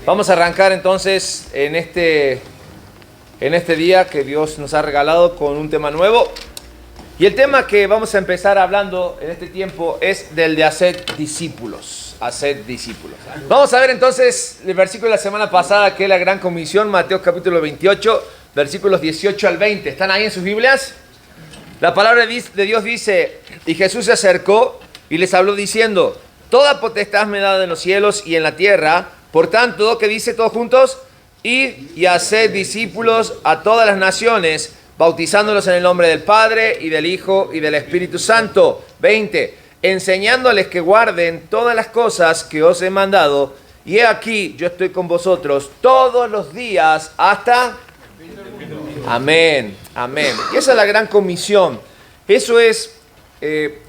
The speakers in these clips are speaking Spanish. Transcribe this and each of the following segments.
Vamos a arrancar entonces en este día que Dios nos ha regalado con un tema nuevo. Y el tema que vamos a empezar hablando en este tiempo es del de hacer discípulos. Hacer discípulos. Vamos a ver entonces el versículo de la semana pasada, que es la gran comisión, Mateo capítulo 28, versículos 18 al 20. ¿Están ahí en sus Biblias? La palabra de Dios dice: y Jesús se acercó y les habló diciendo: toda potestad me dada en los cielos y en la tierra. Por tanto, ¿qué dice todos juntos? Id y haced discípulos a todas las naciones, bautizándolos en el nombre del Padre, y del Hijo, y del Espíritu Santo. 20. Enseñándoles que guarden todas las cosas que os he mandado. Y he aquí, yo estoy con vosotros todos los días hasta... Amén, amén. Y esa es la gran comisión. Eso es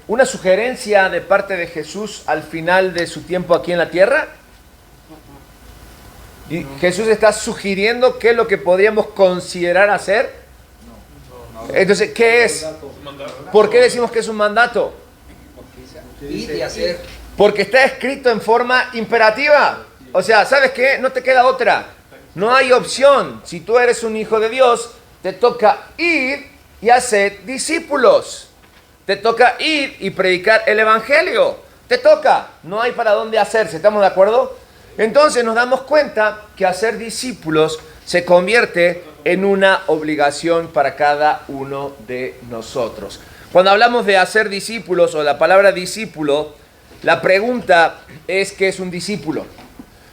una sugerencia de parte de Jesús al final de su tiempo aquí en la tierra. Y Jesús está sugiriendo qué es lo que podríamos considerar hacer. Entonces, ¿qué es? ¿Por qué decimos que es un mandato? Porque está escrito en forma imperativa. O sea, ¿sabes qué? No te queda otra. No hay opción. Si tú eres un hijo de Dios, te toca ir y hacer discípulos. Te toca ir y predicar el evangelio. Te toca. No hay para dónde hacerse. ¿Estamos de acuerdo? Entonces nos damos cuenta que hacer discípulos se convierte en una obligación para cada uno de nosotros. Cuando hablamos de hacer discípulos o la palabra discípulo, la pregunta es: ¿qué es un discípulo?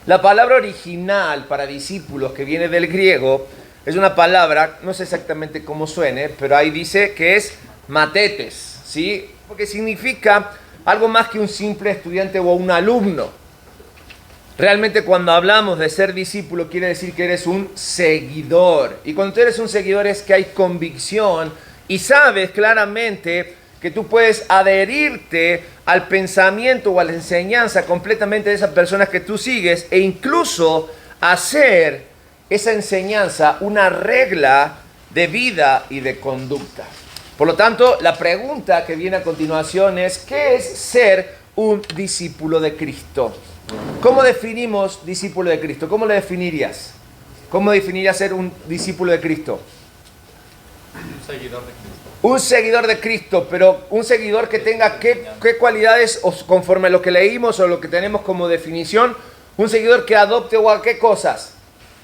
La palabra original para discípulos, que viene del griego, es una palabra, no sé exactamente cómo suene, pero ahí dice que es matetes, ¿sí? Porque significa algo más que un simple estudiante o un alumno. Realmente, cuando hablamos de ser discípulo, quiere decir que eres un seguidor. Y cuando tú eres un seguidor es que hay convicción y sabes claramente que tú puedes adherirte al pensamiento o a la enseñanza completamente de esas personas que tú sigues, e incluso hacer esa enseñanza una regla de vida y de conducta. Por lo tanto, la pregunta que viene a continuación es: ¿qué es ser un discípulo de Cristo? ¿Cómo definimos discípulo de Cristo? ¿Cómo lo definirías? ¿Cómo definirías ser un discípulo de Cristo? Un seguidor de Cristo. Un seguidor de Cristo, pero un seguidor que tenga qué cualidades, o conforme a lo que leímos o lo que tenemos como definición, un seguidor que adopte o a qué cosas.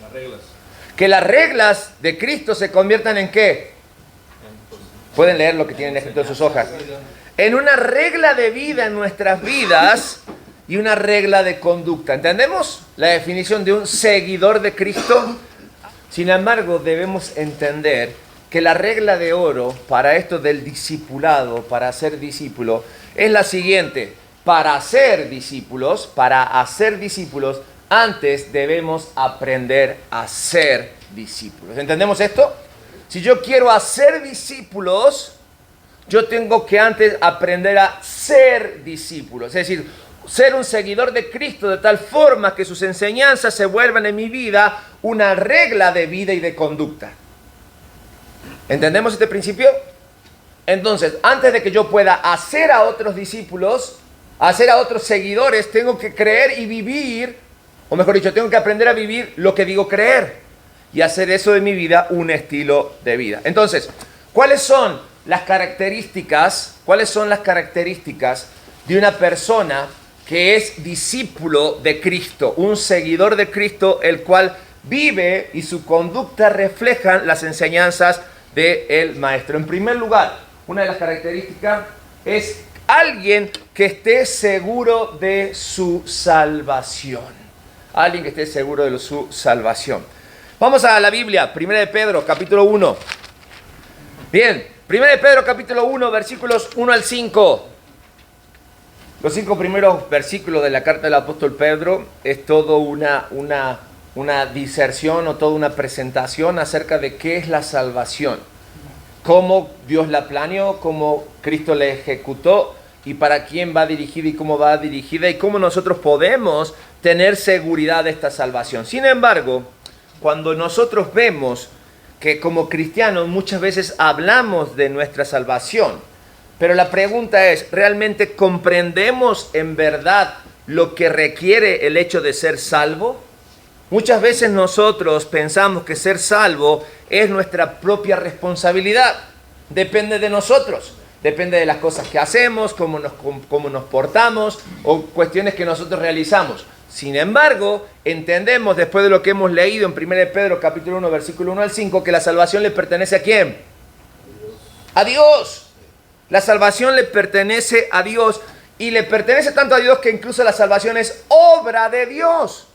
Las reglas. Que las reglas de Cristo se conviertan en qué. Pueden leer lo que tienen escrito en sus hojas. En una regla de vida en nuestras vidas y una regla de conducta. ¿Entendemos la definición de un seguidor de Cristo? Sin embargo, debemos entender que la regla de oro para esto del discipulado, para ser discípulo, es la siguiente: para hacer discípulos, antes debemos aprender a ser discípulos. ¿Entendemos esto? Si yo quiero hacer discípulos, yo tengo que antes aprender a ser discípulos. Es decir, ser un seguidor de Cristo de tal forma que sus enseñanzas se vuelvan en mi vida una regla de vida y de conducta. ¿Entendemos este principio? Entonces, antes de que yo pueda hacer a otros discípulos, hacer a otros seguidores, tengo que creer y vivir, o mejor dicho, tengo que aprender a vivir lo que digo creer y hacer eso de mi vida un estilo de vida. Entonces, ¿cuáles son las características de una persona que es discípulo de Cristo, un seguidor de Cristo, el cual vive y su conducta reflejan las enseñanzas del Maestro? En primer lugar, una de las características es alguien que esté seguro de su salvación. Alguien que esté seguro de su salvación. Vamos a la Biblia, 1 de Pedro, capítulo 1. Bien, 1 de Pedro, capítulo 1, versículos 1 al 5. Los 5 primeros versículos de la carta del apóstol Pedro es todo una diserción o toda una presentación acerca de qué es la salvación, cómo Dios la planeó, cómo Cristo la ejecutó y para quién va dirigida y cómo va dirigida y cómo nosotros podemos tener seguridad de esta salvación. Sin embargo, cuando nosotros vemos que como cristianos muchas veces hablamos de nuestra salvación, pero la pregunta es: ¿realmente comprendemos en verdad lo que requiere el hecho de ser salvo? Muchas veces nosotros pensamos que ser salvo es nuestra propia responsabilidad. Depende de nosotros. Depende de las cosas que hacemos, cómo nos portamos o cuestiones que nosotros realizamos. Sin embargo, entendemos después de lo que hemos leído en 1 Pedro capítulo 1, versículo 1 al 5, que la salvación le pertenece ¿a quién? A Dios. La salvación le pertenece a Dios y le pertenece tanto a Dios que incluso la salvación es obra de Dios.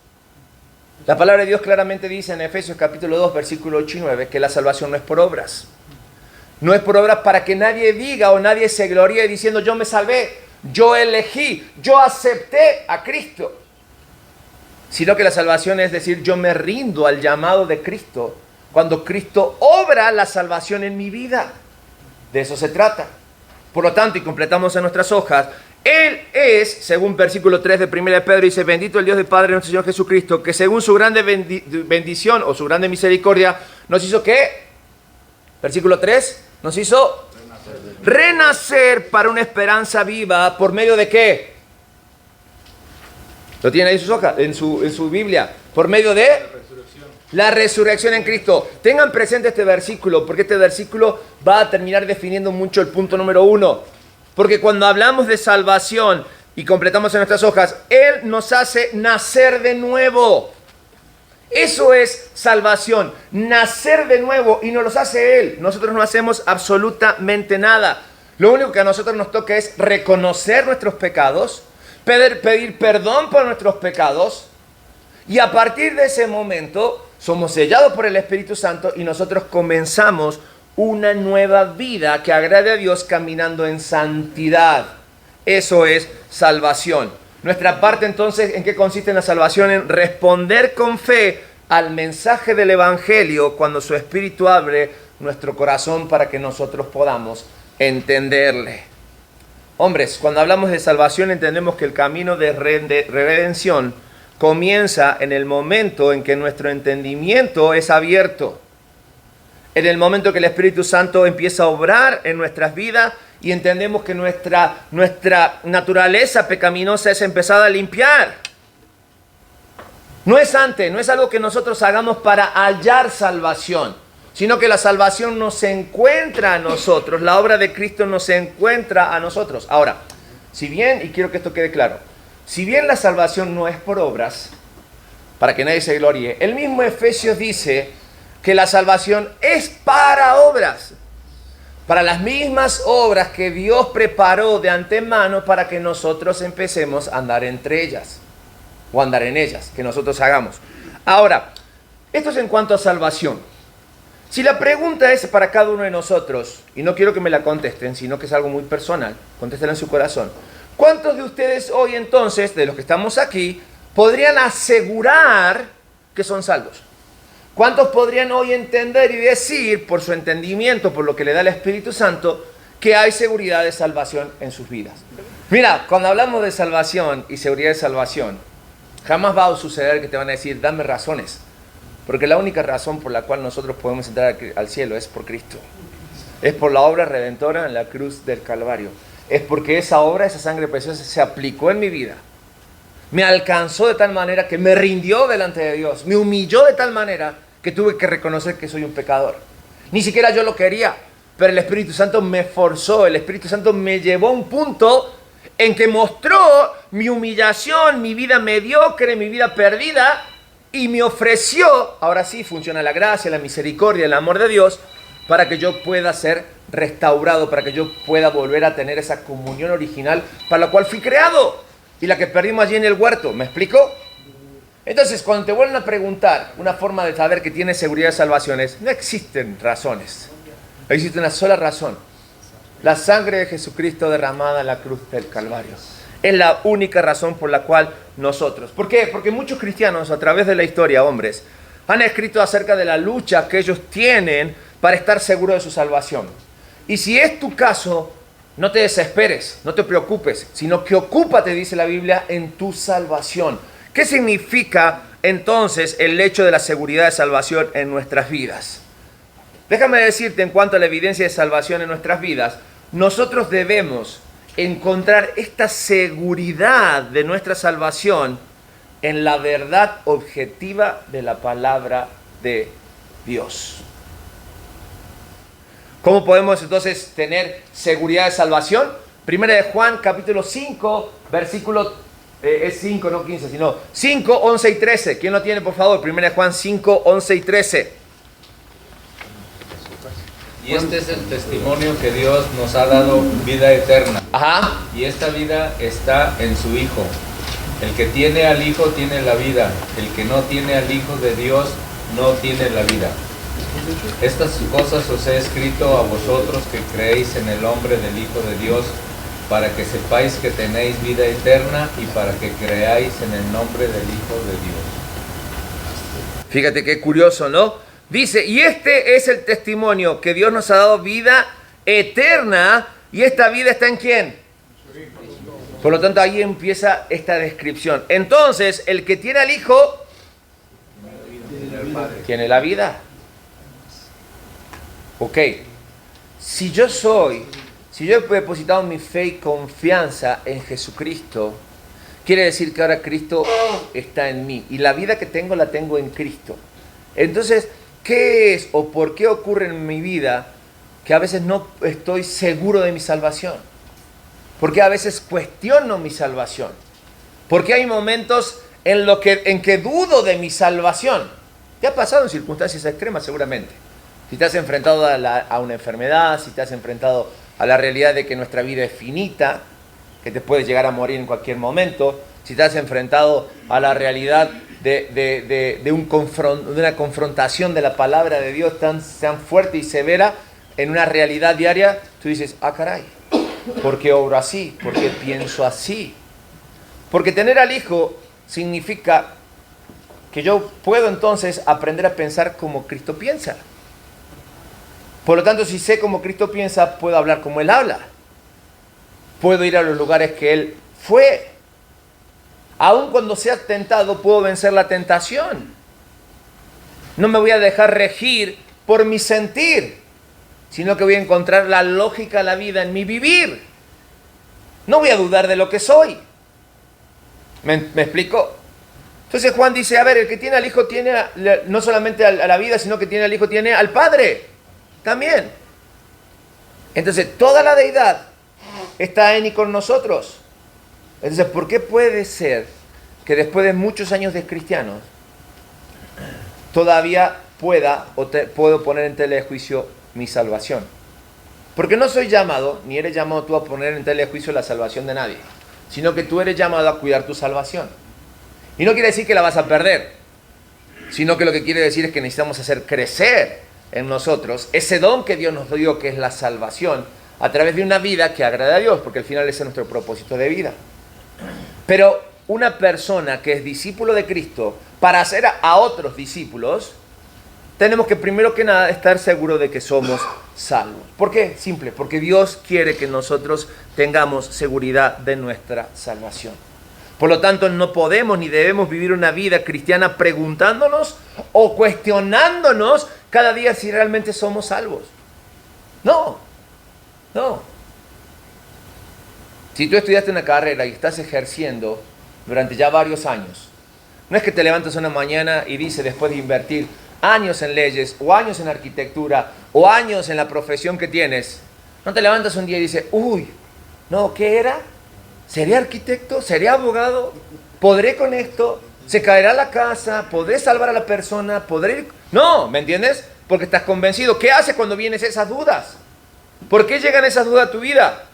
La palabra de Dios claramente dice en Efesios capítulo 2, versículo 8 y 9, que la salvación no es por obras. No es por obras para que nadie diga o nadie se gloríe diciendo yo me salvé, yo elegí, yo acepté a Cristo. Sino que la salvación es decir, yo me rindo al llamado de Cristo cuando Cristo obra la salvación en mi vida. De eso se trata. Por lo tanto, y completamos en nuestras hojas, Él es, según versículo 3 de 1 Pedro, dice, bendito el Dios del Padre de nuestro Señor Jesucristo, que según su grande bendición o su grande misericordia, nos hizo ¿qué? Versículo 3, nos hizo renacer para una esperanza viva, ¿por medio de qué? Lo tiene ahí en sus hojas, en su Biblia, por medio de la resurrección en Cristo. Tengan presente este versículo, porque este versículo va a terminar definiendo mucho el punto número 1. Porque cuando hablamos de salvación y completamos en nuestras hojas, Él nos hace nacer de nuevo. Eso es salvación, nacer de nuevo, y nos los hace Él. Nosotros no hacemos absolutamente nada. Lo único que a nosotros nos toca es reconocer nuestros pecados, pedir perdón por nuestros pecados, y a partir de ese momento somos sellados por el Espíritu Santo y nosotros comenzamos una nueva vida que agrade a Dios caminando en santidad. Eso es salvación. Nuestra parte entonces, ¿en qué consiste en la salvación? En responder con fe al mensaje del Evangelio cuando su Espíritu abre nuestro corazón para que nosotros podamos entenderle. Hombres, cuando hablamos de salvación entendemos que el camino de redención comienza en el momento en que nuestro entendimiento es abierto. En el momento que el Espíritu Santo empieza a obrar en nuestras vidas y entendemos que nuestra naturaleza pecaminosa es empezada a limpiar. No es antes, no es algo que nosotros hagamos para hallar salvación, sino que la salvación nos encuentra a nosotros, la obra de Cristo nos encuentra a nosotros. Ahora, si bien, y quiero que esto quede claro, si bien la salvación no es por obras, para que nadie se gloríe, el mismo Efesios dice que la salvación es para obras, para las mismas obras que Dios preparó de antemano para que nosotros empecemos a andar entre ellas, o andar en ellas, que nosotros hagamos. Ahora, esto es en cuanto a salvación. Si la pregunta es para cada uno de nosotros, y no quiero que me la contesten, sino que es algo muy personal, contéstenla en su corazón. ¿Cuántos de ustedes hoy entonces, de los que estamos aquí, podrían asegurar que son salvos? ¿Cuántos podrían hoy entender y decir, por su entendimiento, por lo que le da el Espíritu Santo, que hay seguridad de salvación en sus vidas? Mira, cuando hablamos de salvación y seguridad de salvación, jamás va a suceder que te van a decir, dame razones. Porque la única razón por la cual nosotros podemos entrar al cielo es por Cristo. Es por la obra redentora en la cruz del Calvario. Es porque esa obra, esa sangre preciosa se aplicó en mi vida. Me alcanzó de tal manera que me rindió delante de Dios. Me humilló de tal manera que tuve que reconocer que soy un pecador. Ni siquiera yo lo quería, pero el Espíritu Santo me forzó. El Espíritu Santo me llevó a un punto en que mostró mi humillación, mi vida mediocre, mi vida perdida, y me ofreció, ahora sí funciona la gracia, la misericordia, el amor de Dios, para que yo pueda ser restaurado, para que yo pueda volver a tener esa comunión original para la cual fui creado y la que perdimos allí en el huerto. ¿Me explico? Entonces, cuando te vuelven a preguntar una forma de saber que tienes seguridad de salvación es, no existen razones. Existe una sola razón. La sangre de Jesucristo derramada en la cruz del Calvario. Es la única razón por la cual nosotros. ¿Por qué? Porque muchos cristianos a través de la historia, hombres, han escrito acerca de la lucha que ellos tienen para estar seguros de su salvación. Y si es tu caso, no te desesperes, no te preocupes, sino que ocúpate, dice la Biblia, en tu salvación. ¿Qué significa entonces el hecho de la seguridad de salvación en nuestras vidas? Déjame decirte en cuanto a la evidencia de salvación en nuestras vidas, nosotros debemos encontrar esta seguridad de nuestra salvación en la verdad objetiva de la palabra de Dios. ¿Cómo podemos entonces tener seguridad de salvación? Primera de Juan, capítulo 5, versículo, es 5, no 15, sino 5, 11 y 13. ¿Quién lo tiene, por favor? Primera de Juan 5, 11 y 13. Y este es el testimonio que Dios nos ha dado vida eterna. Ajá. Y esta vida está en su Hijo. El que tiene al Hijo tiene la vida. El que no tiene al Hijo de Dios no tiene la vida. Estas cosas os he escrito a vosotros que creéis en el nombre del Hijo de Dios, para que sepáis que tenéis vida eterna y para que creáis en el nombre del Hijo de Dios. Fíjate qué curioso, ¿no? Dice, y este es el testimonio, que Dios nos ha dado vida eterna, y esta vida está en ¿quién? Por lo tanto, ahí empieza esta descripción. Entonces, el que tiene al Hijo, tiene la vida. Ok, si yo he depositado mi fe y confianza en Jesucristo, quiere decir que ahora Cristo está en mí, y la vida que tengo la tengo en Cristo. Entonces, ¿qué es o por qué ocurre en mi vida que a veces no estoy seguro de mi salvación? ¿Por qué a veces cuestiono mi salvación? ¿Por qué hay momentos en que dudo de mi salvación? Te ha pasado en circunstancias extremas seguramente. Si te has enfrentado a una enfermedad, si te has enfrentado a la realidad de que nuestra vida es finita, que te puedes llegar a morir en cualquier momento, si te has enfrentado a la realidad de una confrontación de la palabra de Dios tan fuerte y severa en una realidad diaria, tú dices, ah caray, ¿por qué obro así? ¿Por qué pienso así? Porque tener al Hijo significa que yo puedo entonces aprender a pensar como Cristo piensa. Por lo tanto, si sé cómo Cristo piensa, puedo hablar como Él habla. Puedo ir a los lugares que Él fue. Aun cuando sea tentado, puedo vencer la tentación. No me voy a dejar regir por mi sentir, sino que voy a encontrar la lógica de la vida en mi vivir. No voy a dudar de lo que soy. ¿Me explico? Entonces Juan dice, a ver, el que tiene al Hijo tiene no solamente a la vida, sino que tiene al Hijo, tiene al Padre también. Entonces, toda la deidad está en y con nosotros. Entonces, ¿por qué puede ser que después de muchos años de cristianos todavía puedo poner en tela de juicio mi salvación? Porque no soy llamado, ni eres llamado tú a poner en tela de juicio la salvación de nadie, sino que tú eres llamado a cuidar tu salvación. Y no quiere decir que la vas a perder, sino que lo que quiere decir es que necesitamos hacer crecer en nosotros ese don que Dios nos dio, que es la salvación, a través de una vida que agrada a Dios, porque al final ese es nuestro propósito de vida. Pero una persona que es discípulo de Cristo, para hacer a otros discípulos, tenemos que primero que nada estar seguros de que somos salvos. ¿Por qué? Simple, porque Dios quiere que nosotros tengamos seguridad de nuestra salvación. Por lo tanto, no podemos ni debemos vivir una vida cristiana preguntándonos o cuestionándonos cada día si realmente somos salvos. No. Si tú estudiaste una carrera y estás ejerciendo durante ya varios años, no es que te levantas una mañana y dices, después de invertir años en leyes, o años en arquitectura, o años en la profesión que tienes, no te levantas un día y dices, uy, no, ¿qué era? ¿Seré arquitecto? ¿Seré abogado? ¿Podré con esto? ¿Se caerá la casa? ¿Podré salvar a la persona? ¿Podré...? No, ¿me entiendes? Porque estás convencido. ¿Qué haces cuando vienes esas dudas? ¿Por qué llegan esas dudas a tu vida?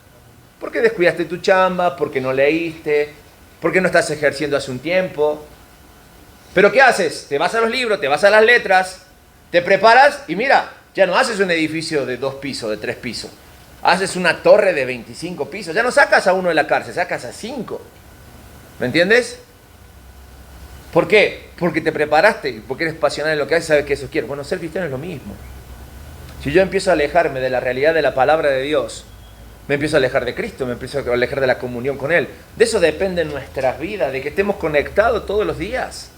Porque descuidaste tu chamba, porque no leíste, porque no estás ejerciendo hace un tiempo. ¿Pero qué haces? Te vas a los libros, te vas a las letras, te preparas y mira, ya no haces un edificio de 2 pisos, de 3 pisos. Haces una torre de 25 pisos. Ya no sacas a uno de la cárcel, sacas a 5. ¿Me entiendes? ¿Por qué? Porque te preparaste, porque eres pasional en lo que haces, sabes que eso quieres. Bueno, ser cristiano es lo mismo. Si yo empiezo a alejarme de la realidad de la palabra de Dios, me empiezo a alejar de Cristo, me empiezo a alejar de la comunión con Él. De eso depende nuestras vidas, de que estemos conectados todos los días.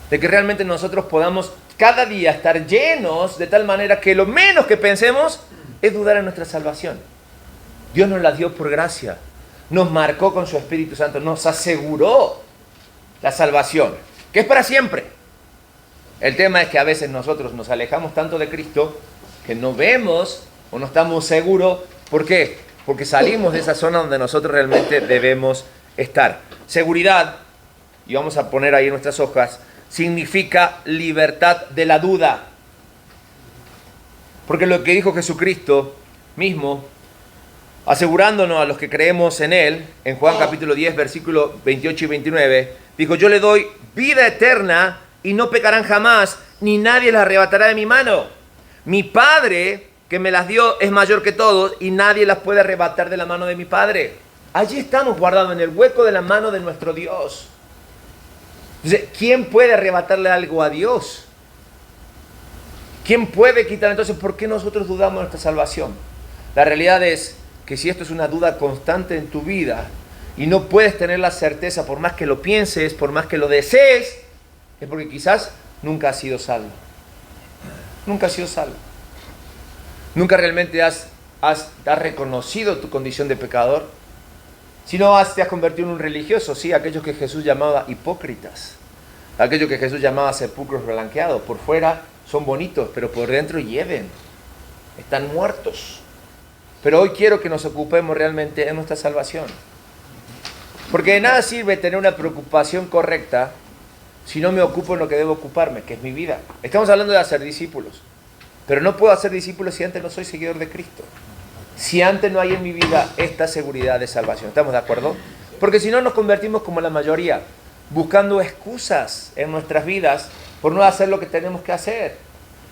De que realmente nosotros podamos cada día estar llenos de tal manera que lo menos que pensemos es dudar en nuestra salvación. Dios nos la dio por gracia, nos marcó con su Espíritu Santo, nos aseguró la salvación, que es para siempre. El tema es que a veces nosotros nos alejamos tanto de Cristo que no vemos o no estamos seguros. ¿Por qué? Porque salimos de esa zona donde nosotros realmente debemos estar. Seguridad, y vamos a poner ahí en nuestras hojas, significa libertad de la duda. Porque lo que dijo Jesucristo mismo, asegurándonos a los que creemos en Él, en Juan capítulo 10, versículos 28 y 29, dijo: yo le doy vida eterna y no pecarán jamás, ni nadie las arrebatará de mi mano. Mi Padre, que me las dio, es mayor que todos, y nadie las puede arrebatar de la mano de mi Padre. Allí estamos guardados en el hueco de la mano de nuestro Dios. Entonces, ¿quién puede arrebatarle algo a Dios? ¿Quién puede quitar? Entonces, ¿por qué nosotros dudamos de nuestra salvación? La realidad es que si esto es una duda constante en tu vida y no puedes tener la certeza, por más que lo pienses, por más que lo desees, es porque quizás nunca has sido salvo. Nunca has sido salvo. Nunca realmente has reconocido tu condición de pecador. Si no te has convertido en un religioso, sí, aquellos que Jesús llamaba hipócritas, aquellos que Jesús llamaba sepulcros blanqueados. Por fuera son bonitos, pero por dentro hieden, están muertos. Pero hoy quiero que nos ocupemos realmente en nuestra salvación. Porque de nada sirve tener una preocupación correcta si no me ocupo en lo que debo ocuparme, que es mi vida. Estamos hablando de hacer discípulos, pero no puedo hacer discípulos si antes no soy seguidor de Cristo. Si antes no hay en mi vida esta seguridad de salvación. ¿Estamos de acuerdo? Porque si no nos convertimos como la mayoría, buscando excusas en nuestras vidas por no hacer lo que tenemos que hacer.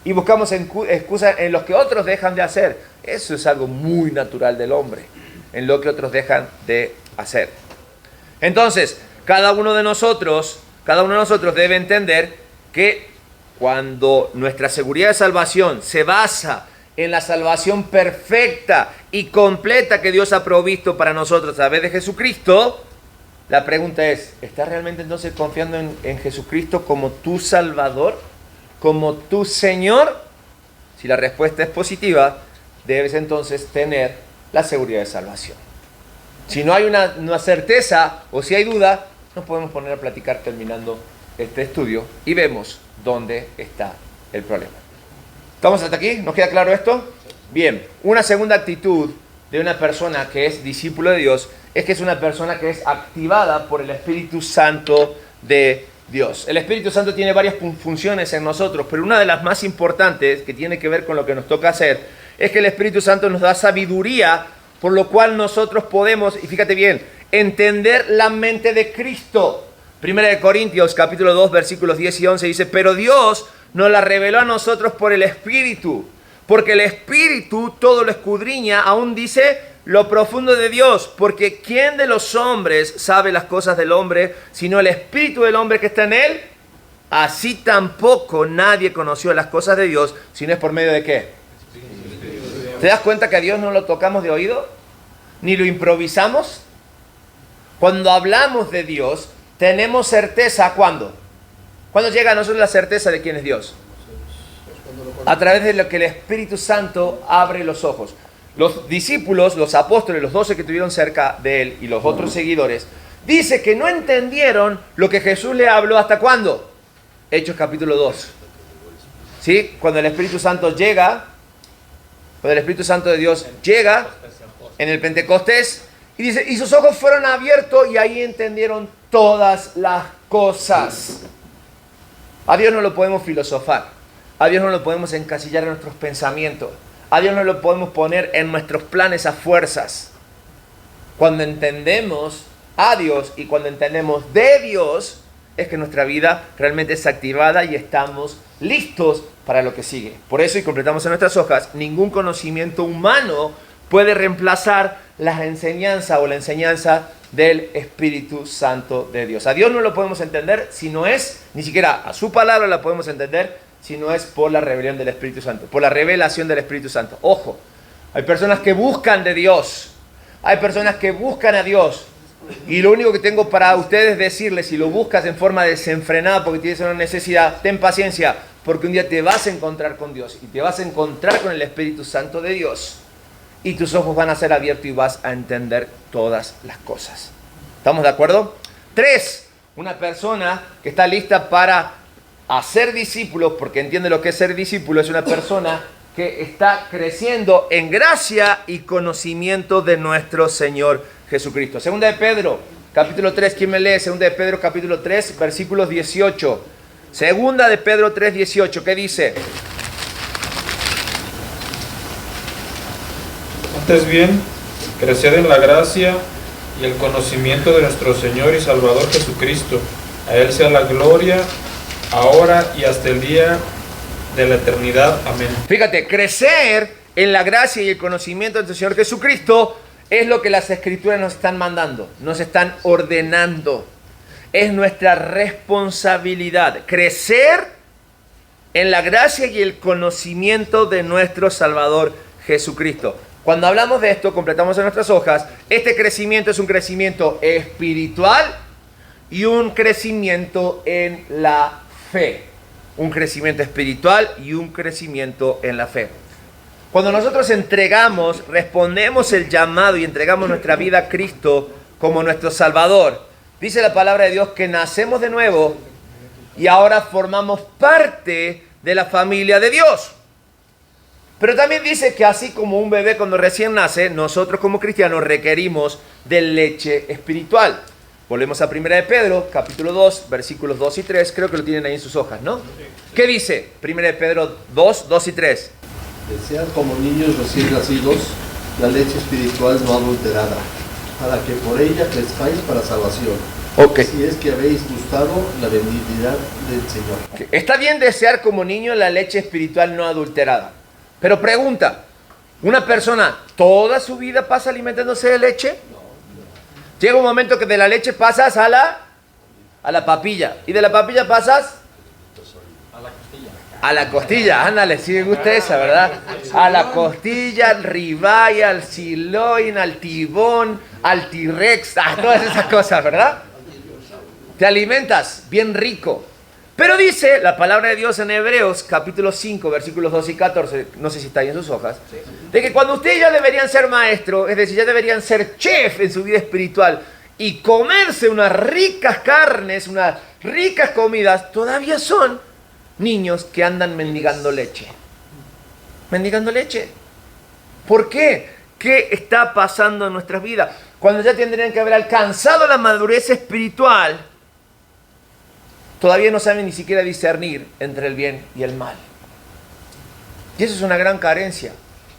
Y buscamos excusas en los que otros dejan de hacer. Eso es algo muy natural del hombre, en lo que otros dejan de hacer. Entonces, cada uno de nosotros debe entender que cuando nuestra seguridad de salvación se basa en la salvación perfecta y completa que Dios ha provisto para nosotros a través de Jesucristo, la pregunta es: ¿estás realmente entonces confiando en Jesucristo como tu Salvador, como tu Señor? Si la respuesta es positiva, debes entonces tener la seguridad de salvación. Si no hay una certeza o si hay duda, nos podemos poner a platicar terminando este estudio y vemos dónde está el problema. ¿Estamos hasta aquí? ¿Nos queda claro esto? Bien, una segunda actitud de una persona que es discípulo de Dios es que es una persona que es activada por el Espíritu Santo de Dios. El Espíritu Santo tiene varias funciones en nosotros, pero una de las más importantes, que tiene que ver con lo que nos toca hacer, es que el Espíritu Santo nos da sabiduría, por lo cual nosotros podemos, y fíjate bien, entender la mente de Cristo. Primera de Corintios, capítulo 2, versículos 10 y 11 dice: pero Dios nos la reveló a nosotros por el Espíritu, porque el Espíritu todo lo escudriña, aún dice lo profundo de Dios, porque ¿quién de los hombres sabe las cosas del hombre, sino el Espíritu del hombre que está en él? Así tampoco nadie conoció las cosas de Dios, sino es por medio de ¿qué? ¿Te das cuenta que a Dios no lo tocamos de oído? Ni lo improvisamos. Cuando hablamos de Dios, tenemos certeza. ¿Cuándo? ¿Cuándo llega a nosotros la certeza de quién es Dios? A través de lo que el Espíritu Santo abre los ojos. Los discípulos, los apóstoles, los 12 que estuvieron cerca de él y los otros seguidores, dice que no entendieron lo que Jesús le habló. ¿Hasta cuándo? Hechos capítulo 2. ¿Sí? Cuando el Espíritu Santo llega, cuando el Espíritu Santo de Dios llega en el Pentecostés, y dice, y sus ojos fueron abiertos y ahí entendieron todas las cosas. A Dios no lo podemos filosofar, a Dios no lo podemos encasillar en nuestros pensamientos, a Dios no lo podemos poner en nuestros planes a fuerzas. Cuando entendemos a Dios y cuando entendemos de Dios, es que nuestra vida realmente es activada y estamos listos para lo que sigue. Por eso, y completamos en nuestras hojas, ningún conocimiento humano puede reemplazar la enseñanza o la enseñanza del Espíritu Santo de Dios. A Dios no lo podemos entender si no es, ni siquiera a su palabra la podemos entender, si no es por la revelación del Espíritu Santo, por la revelación del Espíritu Santo. Ojo, hay personas que buscan de Dios, hay personas que buscan a Dios, y lo único que tengo para ustedes es decirles: si lo buscas en forma desenfrenada porque tienes una necesidad, ten paciencia, porque un día te vas a encontrar con Dios y te vas a encontrar con el Espíritu Santo de Dios. Y tus ojos van a ser abiertos y vas a entender todas las cosas. ¿Estamos de acuerdo? 3. Una persona que está lista para hacer discípulos, porque entiende lo que es ser discípulo, es una persona que está creciendo en gracia y conocimiento de nuestro Señor Jesucristo. Segunda de Pedro, capítulo 3, ¿quién me lee? Segunda de Pedro, capítulo 3, versículos 18. Segunda de Pedro 3, 18, ¿qué dice? Antes bien, creced en la gracia y el conocimiento de nuestro Señor y Salvador Jesucristo. A Él sea la gloria, ahora y hasta el día de la eternidad. Amén. Fíjate, crecer en la gracia y el conocimiento de nuestro Señor Jesucristo es lo que las Escrituras nos están mandando, nos están ordenando. Es nuestra responsabilidad crecer en la gracia y el conocimiento de nuestro Salvador Jesucristo. Cuando hablamos de esto, completamos en nuestras hojas, este crecimiento es un crecimiento espiritual y un crecimiento en la fe. Un crecimiento espiritual y un crecimiento en la fe. Cuando nosotros respondemos el llamado y entregamos nuestra vida a Cristo como nuestro Salvador, dice la palabra de Dios que nacemos de nuevo y ahora formamos parte de la familia de Dios. Pero también dice que así como un bebé cuando recién nace, nosotros como cristianos requerimos de leche espiritual. Volvemos a 1 de Pedro, capítulo 2, versículos 2 y 3. Creo que lo tienen ahí en sus hojas, ¿no? ¿Qué dice? 1 de Pedro 2, 2 y 3. Desead como niños recién nacidos la leche espiritual no adulterada, para que por ella crezcáis para salvación. Ok. Si es que habéis gustado la benignidad del Señor. Está bien desear como niño la leche espiritual no adulterada. Pero pregunta, ¿una persona toda su vida pasa alimentándose de leche? Llega un momento que de la leche pasas a la papilla. Y de la papilla pasas a la costilla. Ándale, si me gusta esa, ¿verdad? A la costilla, al ribeye, al sirloin, al tibón, al T-Rex, todas esas cosas, ¿verdad? Te alimentas bien rico. Pero dice la palabra de Dios en Hebreos, capítulo 5, versículos 2 y 14, no sé si está ahí en sus hojas, de que cuando ustedes ya deberían ser maestros, es decir, ya deberían ser chef en su vida espiritual y comerse unas ricas carnes, unas ricas comidas, todavía son niños que andan mendigando leche. Mendigando leche. ¿Por qué? ¿Qué está pasando en nuestras vidas? Cuando ya tendrían que haber alcanzado la madurez espiritual, todavía no saben ni siquiera discernir entre el bien y el mal. Y eso es una gran carencia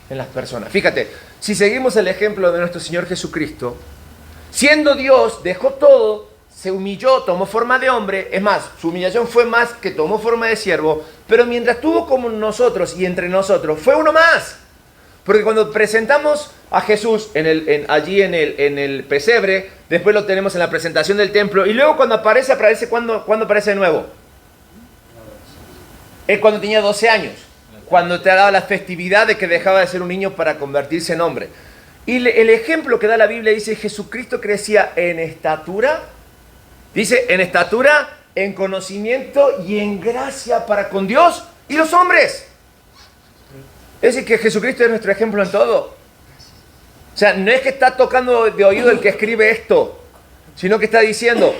en las personas. Fíjate, si seguimos el ejemplo de nuestro Señor Jesucristo, siendo Dios, dejó todo, se humilló, tomó forma de hombre. Es más, su humillación fue más que tomó forma de siervo, pero mientras estuvo como nosotros y entre nosotros, fue uno más. Porque cuando presentamos a Jesús allí en el pesebre, después lo tenemos en la presentación del templo, y luego cuando aparece ¿cuándo aparece de nuevo? Es cuando tenía 12 años, cuando te daba la festividad de que dejaba de ser un niño para convertirse en hombre. Y el ejemplo que da la Biblia dice, Jesucristo crecía en estatura, dice, en estatura, en conocimiento y en gracia para con Dios y los hombres. Es decir, que Jesucristo es nuestro ejemplo en todo. O sea, no es que está tocando de oído el que escribe esto, sino que está diciendo,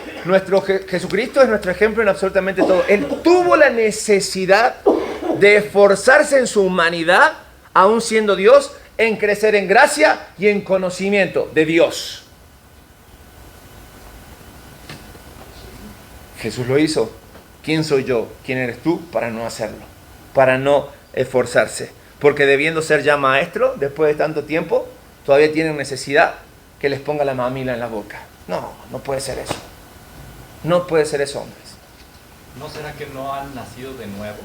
Jesucristo es nuestro ejemplo en absolutamente todo. Él tuvo la necesidad de esforzarse en su humanidad, aún siendo Dios, en crecer en gracia y en conocimiento de Dios. Jesús lo hizo. ¿Quién soy yo? ¿Quién eres tú para no hacerlo? Para no esforzarse. Porque debiendo ser ya maestro, después de tanto tiempo, todavía tienen necesidad que les ponga la mamila en la boca. No, no puede ser eso. No puede ser eso, hombres. ¿No será que no han nacido de nuevo?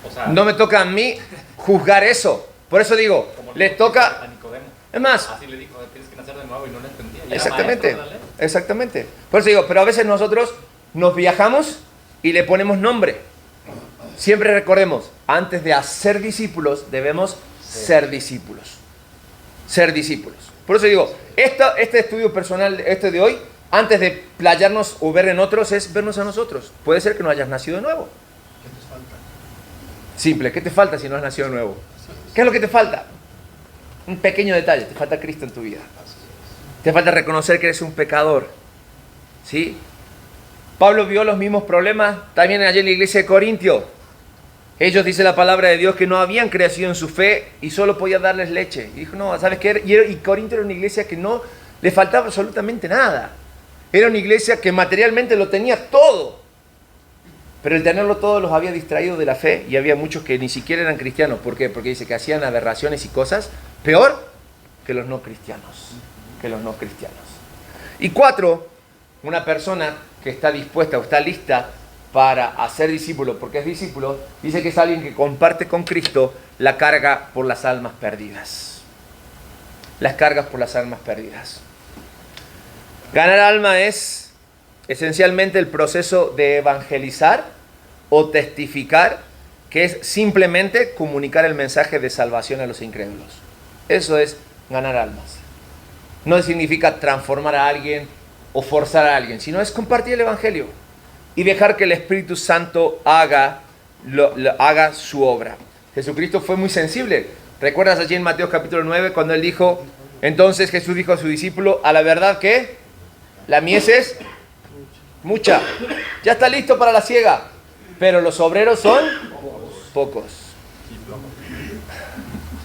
O sea, no me toca a mí juzgar eso. Por eso digo, les toca... a Nicodemo. Es más... Así le dijo, tienes que nacer de nuevo y no lo entendía. Exactamente, exactamente. Por eso digo, pero a veces nosotros nos viajamos y le ponemos nombre. Siempre recordemos, antes de hacer discípulos, debemos ser discípulos. Ser discípulos. Por eso digo, este estudio personal, este de hoy, antes de playarnos o ver en otros, es vernos a nosotros. Puede ser que no hayas nacido de nuevo. ¿Qué te falta? Simple, ¿qué te falta si no has nacido de nuevo? ¿Qué es lo que te falta? Un pequeño detalle, te falta Cristo en tu vida. Te falta reconocer que eres un pecador. ¿Sí? Pablo vio los mismos problemas también allí en la iglesia de Corintio. Ellos, dice la palabra de Dios, que no habían crecido en su fe y solo podía darles leche. Y dijo, no, ¿sabes qué? Y Corintio era una iglesia que no le faltaba absolutamente nada. Era una iglesia que materialmente lo tenía todo. Pero el tenerlo todo los había distraído de la fe y había muchos que ni siquiera eran cristianos. ¿Por qué? Porque dice que hacían aberraciones y cosas peor que los no cristianos. Y 4, una persona que está dispuesta o está lista para hacer discípulo, porque es discípulo, dice que es alguien que comparte con Cristo la carga por las almas perdidas. Las cargas por las almas perdidas. Ganar alma es esencialmente el proceso de evangelizar o testificar, que es simplemente comunicar el mensaje de salvación a los incrédulos. Eso es ganar almas. No significa transformar a alguien o forzar a alguien, sino es compartir el evangelio y dejar que el Espíritu Santo haga su obra. Jesucristo fue muy sensible. ¿Recuerdas allí en Mateo capítulo 9 cuando él dijo, entonces Jesús dijo a su discípulo, a la verdad que la mies es mucha, ya está listo para la siega, pero los obreros son pocos.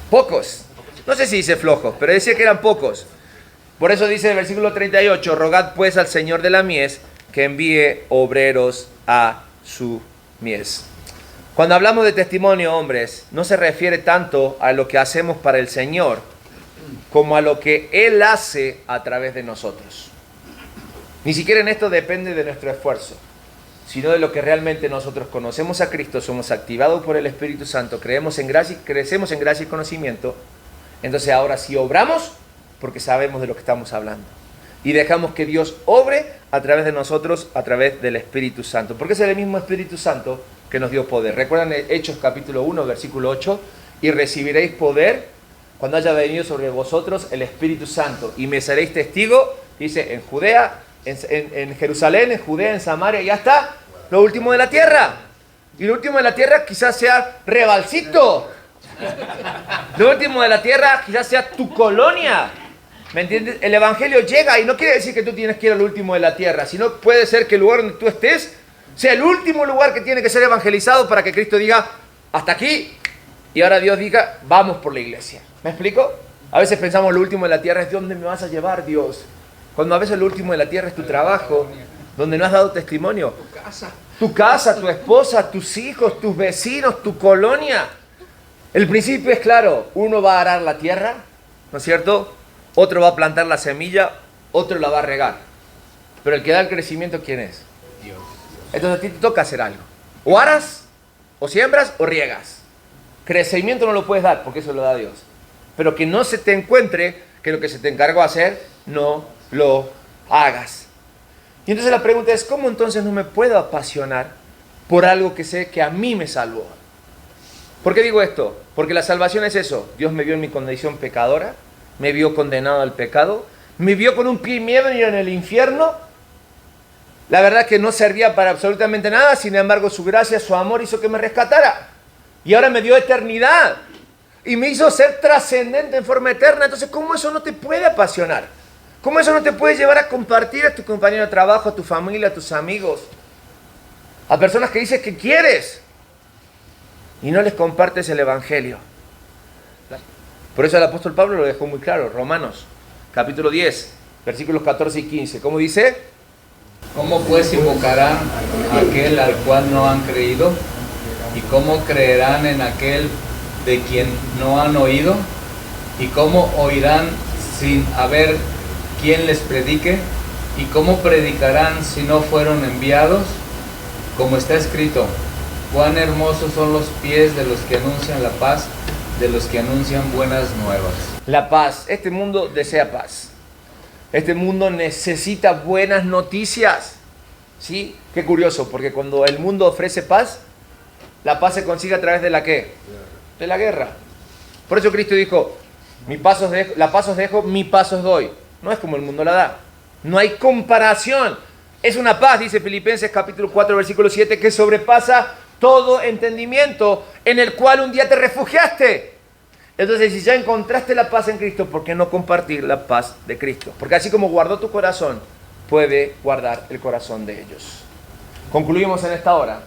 Pocos. No sé si dice flojos, pero decía que eran pocos. Por eso dice en el versículo 38, rogad pues al Señor de la mies que envíe obreros a su mies. Cuando hablamos de testimonio, hombres, no se refiere tanto a lo que hacemos para el Señor como a lo que Él hace a través de nosotros. Ni siquiera en esto depende de nuestro esfuerzo, sino de lo que realmente nosotros conocemos a Cristo, somos activados por el Espíritu Santo, crecemos en gracia y conocimiento. Entonces ahora sí obramos porque sabemos de lo que estamos hablando. Y dejamos que Dios obre a través de nosotros, a través del Espíritu Santo. Porque es el mismo Espíritu Santo que nos dio poder. ¿Recuerdan Hechos capítulo 1, versículo 8? Y recibiréis poder cuando haya venido sobre vosotros el Espíritu Santo. Y me seréis testigo, dice, en Judea, en Jerusalén, en Judea, en Samaria, y hasta lo último de la tierra. Y lo último de la tierra quizás sea Rebalcito. Lo último de la tierra quizás sea tu colonia. ¿Me entiendes? El evangelio llega y no quiere decir que tú tienes que ir al último de la tierra, sino puede ser que el lugar donde tú estés sea el último lugar que tiene que ser evangelizado para que Cristo diga, hasta aquí, y ahora Dios diga, vamos por la iglesia. ¿Me explico? A veces pensamos lo último de la tierra es ¿dónde me vas a llevar, Dios? Cuando a veces lo último de la tierra es tu trabajo, donde no has dado testimonio. Tu casa, tu esposa, tus hijos, tus vecinos, tu colonia. El principio es claro, uno va a arar la tierra, ¿no es cierto? Otro va a plantar la semilla, otro la va a regar. Pero el que da el crecimiento, ¿quién es? Dios. Entonces a ti te toca hacer algo. O aras, o siembras, o riegas. Crecimiento no lo puedes dar, porque eso lo da Dios. Pero que no se te encuentre que lo que se te encargó hacer, no lo hagas. Y entonces la pregunta es, ¿cómo entonces no me puedo apasionar por algo que sé que a mí me salvó? ¿Por qué digo esto? Porque la salvación es eso. Dios me vio en mi condición pecadora, me vio condenado al pecado, me vio con un pie y medio en el infierno. La verdad que no servía para absolutamente nada, sin embargo su gracia, su amor hizo que me rescatara. Y ahora me dio eternidad y me hizo ser trascendente en forma eterna. Entonces, ¿cómo eso no te puede apasionar? ¿Cómo eso no te puede llevar a compartir a tu compañero de trabajo, a tu familia, a tus amigos, a personas que dices que quieres y no les compartes el evangelio? Por eso el apóstol Pablo lo dejó muy claro. Romanos, capítulo 10, versículos 14 y 15. ¿Cómo dice? ¿Cómo pues invocarán a aquel al cual no han creído? ¿Y cómo creerán en aquel de quien no han oído? ¿Y cómo oirán sin haber quien les predique? ¿Y cómo predicarán si no fueron enviados? Como está escrito, cuán hermosos son los pies de los que anuncian la paz, de los que anuncian buenas nuevas. La paz. Este mundo desea paz. Este mundo necesita buenas noticias. ¿Sí? Qué curioso, porque cuando el mundo ofrece paz, la paz se consigue a través de la ¿qué? De la guerra. Por eso Cristo dijo, la paz os dejo, mi paz os doy. No es como el mundo la da. No hay comparación. Es una paz, dice Filipenses capítulo 4, versículo 7, que sobrepasa todo entendimiento, en el cual un día te refugiaste. Entonces, si ya encontraste la paz en Cristo, ¿por qué no compartir la paz de Cristo? Porque así como guardó tu corazón, puede guardar el corazón de ellos. concluimos en esta hora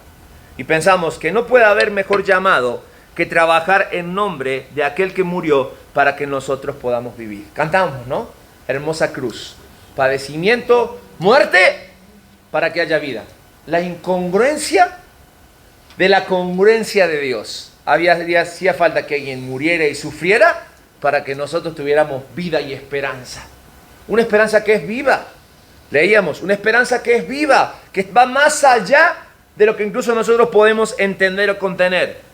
y pensamos que no puede haber mejor llamado que trabajar en nombre de aquel que murió para que nosotros podamos vivir. Cantamos, ¿no? Hermosa cruz. Padecimiento, muerte, para que haya vida. La incongruencia de la congruencia de Dios. Hacía falta que alguien muriera y sufriera para que nosotros tuviéramos vida y esperanza. Una esperanza que es viva. Leíamos, una esperanza que es viva, que va más allá de lo que incluso nosotros podemos entender o contener.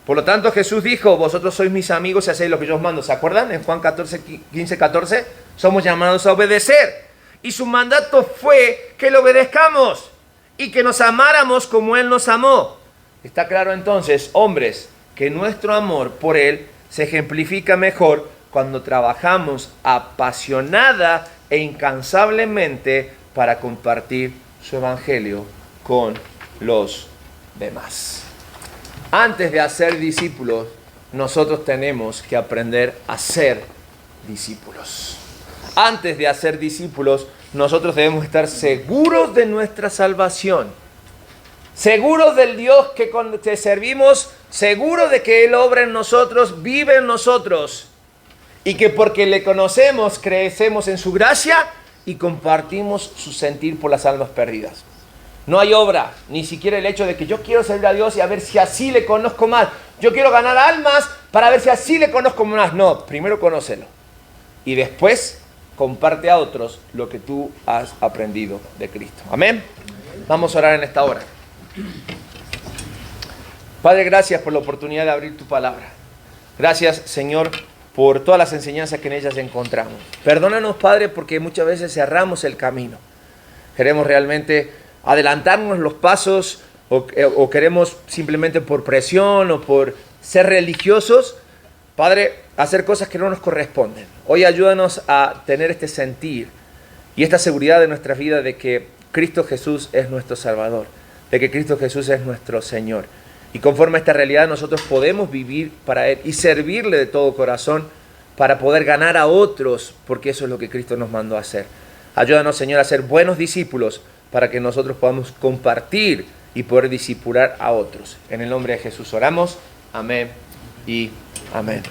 Por lo tanto, Jesús dijo, vosotros sois mis amigos y hacéis lo que yo os mando. ¿Se acuerdan? En Juan 15:14, somos llamados a obedecer. Y su mandato fue que le obedezcamos y que nos amáramos como Él nos amó. Está claro entonces, hombres, que nuestro amor por Él se ejemplifica mejor cuando trabajamos apasionada e incansablemente para compartir su evangelio con los demás. Antes de hacer discípulos, nosotros tenemos que aprender a ser discípulos. Antes de hacer discípulos, nosotros debemos estar seguros de nuestra salvación, seguros del Dios que servimos, seguros de que Él obra en nosotros, vive en nosotros, y que porque le conocemos, crecemos en su gracia y compartimos su sentir por las almas perdidas. No hay obra, ni siquiera el hecho de que yo quiero servir a Dios y a ver si así le conozco más. Yo quiero ganar almas para ver si así le conozco más. No, primero conócelo. Y después comparte a otros lo que tú has aprendido de Cristo. Amén. Vamos a orar en esta hora. Padre, gracias por la oportunidad de abrir tu palabra. Gracias, Señor, por todas las enseñanzas que en ellas encontramos. Perdónanos, Padre, porque muchas veces cerramos el camino. Queremos realmente adelantarnos los pasos o queremos simplemente por presión o por ser religiosos, Padre, hacer cosas que no nos corresponden. Hoy ayúdanos a tener este sentir y esta seguridad de nuestra vida de que Cristo Jesús es nuestro Salvador, de que Cristo Jesús es nuestro Señor. Y conforme a esta realidad nosotros podemos vivir para Él y servirle de todo corazón para poder ganar a otros, porque eso es lo que Cristo nos mandó a hacer. Ayúdanos, Señor, a ser buenos discípulos para que nosotros podamos compartir y poder discipular a otros. En el nombre de Jesús oramos. Amén y amén.